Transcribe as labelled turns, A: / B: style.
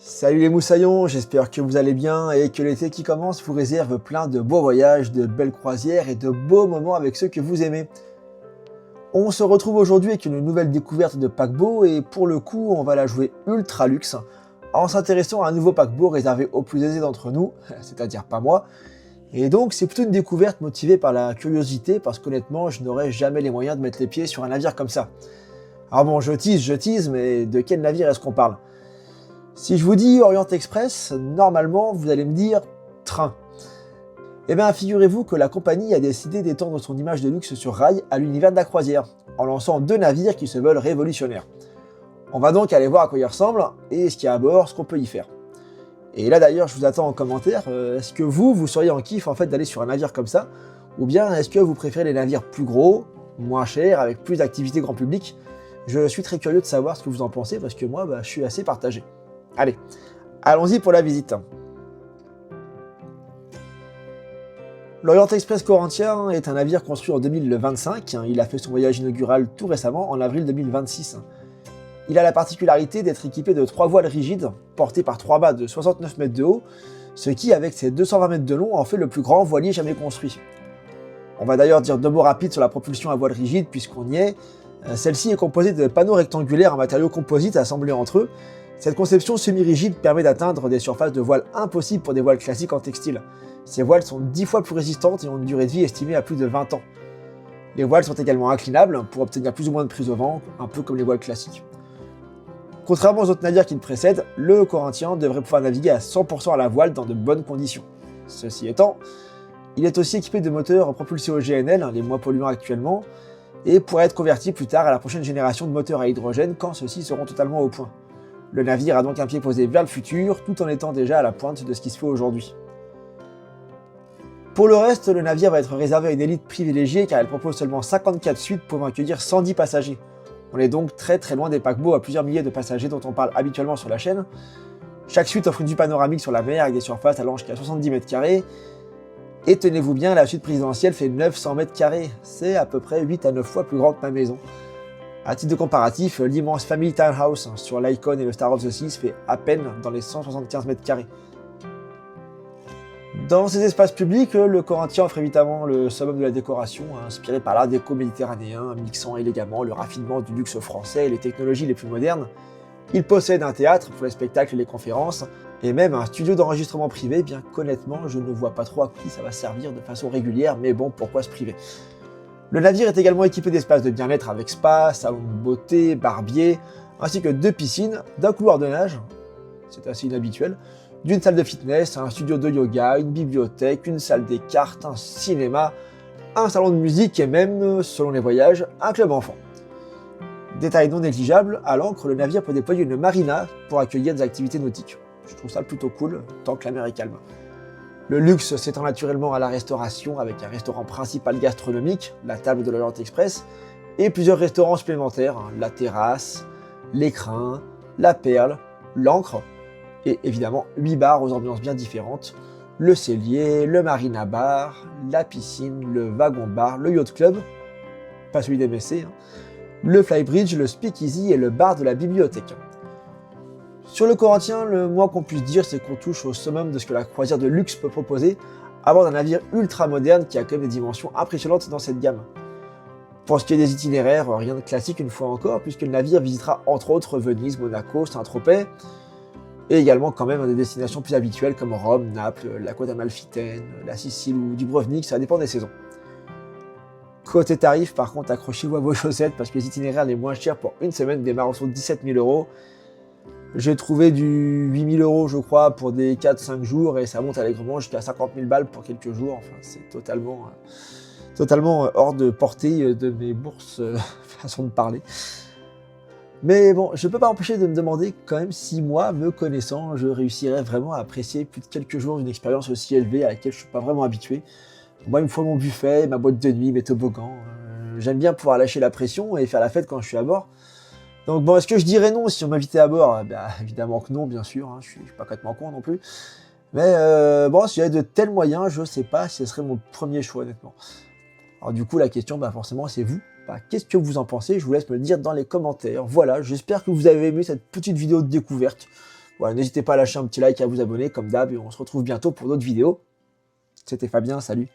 A: Salut les moussaillons, j'espère que vous allez bien et que l'été qui commence vous réserve plein de beaux voyages, de belles croisières et de beaux moments avec ceux que vous aimez. On se retrouve aujourd'hui avec une nouvelle découverte de paquebot et pour le coup on va la jouer ultra luxe en s'intéressant à un nouveau paquebot réservé aux plus aisés d'entre nous, c'est-à-dire pas moi. Et donc c'est plutôt une découverte motivée par la curiosité parce qu'honnêtement je n'aurais jamais les moyens de mettre les pieds sur un navire comme ça. Alors bon je tease, mais de quel navire est-ce qu'on parle ? Si je vous dis Orient Express, normalement vous allez me dire train. Eh bien figurez-vous que la compagnie a décidé d'étendre son image de luxe sur rail à l'univers de la croisière, en lançant deux navires qui se veulent révolutionnaires. On va donc aller voir à quoi ils ressemblent et ce qu'il y a à bord, ce qu'on peut y faire. Et là d'ailleurs je vous attends en commentaire, est-ce que vous seriez en kiff en fait d'aller sur un navire comme ça, ou bien est-ce que vous préférez les navires plus gros, moins chers, avec plus d'activités grand public? Je suis très curieux de savoir ce que vous en pensez parce que moi je suis assez partagé. Allez, allons-y pour la visite. L'Orient Express Corinthien est un navire construit en 2025. Il a fait son voyage inaugural tout récemment, en avril 2026. Il a la particularité d'être équipé de 3 voiles rigides, portées par 3 mâts de 69 mètres de haut, ce qui, avec ses 220 mètres de long, en fait le plus grand voilier jamais construit. On va d'ailleurs dire deux mots rapides sur la propulsion à voile rigide, puisqu'on y est. Celle-ci est composée de panneaux rectangulaires en matériaux composites assemblés entre eux. Cette conception semi-rigide permet d'atteindre des surfaces de voile impossibles pour des voiles classiques en textile. Ces voiles sont 10 fois plus résistantes et ont une durée de vie estimée à plus de 20 ans. Les voiles sont également inclinables pour obtenir plus ou moins de prise au vent, un peu comme les voiles classiques. Contrairement aux autres navires qui le précèdent, le Corinthien devrait pouvoir naviguer à 100% à la voile dans de bonnes conditions. Ceci étant, il est aussi équipé de moteurs propulsés au GNL, les moins polluants actuellement, et pourrait être converti plus tard à la prochaine génération de moteurs à hydrogène quand ceux-ci seront totalement au point. Le navire a donc un pied posé vers le futur, tout en étant déjà à la pointe de ce qui se fait aujourd'hui. Pour le reste, le navire va être réservé à une élite privilégiée car elle propose seulement 54 suites pouvant accueillir 110 passagers. On est donc très loin des paquebots à plusieurs milliers de passagers dont on parle habituellement sur la chaîne. Chaque suite offre une vue panoramique sur la mer avec des surfaces allant jusqu'à 70 mètres carrés. Et tenez-vous bien, la suite présidentielle fait 900 mètres carrés, c'est à peu près 8 à 9 fois plus grand que ma maison. A titre de comparatif, l'immense Family Townhouse sur l'Icon et le Star of the Seas fait à peine dans les 175 mètres carrés. Dans ces espaces publics, le Corinthien offre évidemment le summum de la décoration, inspiré par l'art déco méditerranéen, mixant élégamment le raffinement du luxe français et les technologies les plus modernes. Il possède un théâtre pour les spectacles et les conférences, et même un studio d'enregistrement privé, bien qu'honnêtement je ne vois pas trop à qui ça va servir de façon régulière, mais bon, pourquoi se priver ? Le navire est également équipé d'espaces de bien-être avec spa, salon de beauté, barbier, ainsi que 2 piscines, d'un couloir de nage, c'est assez inhabituel, d'une salle de fitness, un studio de yoga, une bibliothèque, une salle des cartes, un cinéma, un salon de musique et même, selon les voyages, un club enfant. Détail non négligeable, à l'ancre, le navire peut déployer une marina pour accueillir des activités nautiques. Je trouve ça plutôt cool, tant que la mer est calme. Le luxe s'étend naturellement à la restauration avec un restaurant principal gastronomique, la table de l'Orient Express, et plusieurs restaurants supplémentaires, la terrasse, l'écrin, la perle, l'ancre, et évidemment 8 bars aux ambiances bien différentes, le cellier, le marina bar, la piscine, le wagon bar, le yacht club, pas celui des MSC, le flybridge, le speakeasy et le bar de la bibliothèque. Sur le Corinthien, le moins qu'on puisse dire, c'est qu'on touche au summum de ce que la croisière de luxe peut proposer, à bord d'un navire ultra moderne qui a quand même des dimensions impressionnantes dans cette gamme. Pour ce qui est des itinéraires, rien de classique une fois encore, puisque le navire visitera entre autres Venise, Monaco, Saint-Tropez, et également quand même des destinations plus habituelles comme Rome, Naples, la côte amalfitaine, la Sicile ou Dubrovnik, ça dépend des saisons. Côté tarif, par contre, accrochez-vous à vos chaussettes parce que les itinéraires les moins chers pour une semaine démarrent autour de 17 000 €. J'ai trouvé du 8 000 € je crois pour des 4-5 jours et ça monte allègrement jusqu'à 50 000 balles pour quelques jours. Enfin, c'est totalement hors de portée de mes bourses, façon de parler. Mais bon, je peux pas m'empêcher de me demander quand même si moi, me connaissant, je réussirais vraiment à apprécier plus de quelques jours d'une expérience aussi élevée à laquelle je suis pas vraiment habitué. Moi, il me faut mon buffet, ma boîte de nuit, mes toboggans. J'aime bien pouvoir lâcher la pression et faire la fête quand je suis à bord. Donc bon, est-ce que je dirais non si on m'invitait à bord? Évidemment que non, bien sûr, je suis pas complètement con non plus. Mais bon, si j'avais de tels moyens, je sais pas si ce serait mon premier choix honnêtement. Alors du coup, la question, forcément, c'est vous. Qu'est-ce que vous en pensez? Je vous laisse me le dire dans les commentaires. Voilà, j'espère que vous avez aimé cette petite vidéo de découverte. Voilà, n'hésitez pas à lâcher un petit like et à vous abonner comme d'hab et on se retrouve bientôt pour d'autres vidéos. C'était Fabien, salut.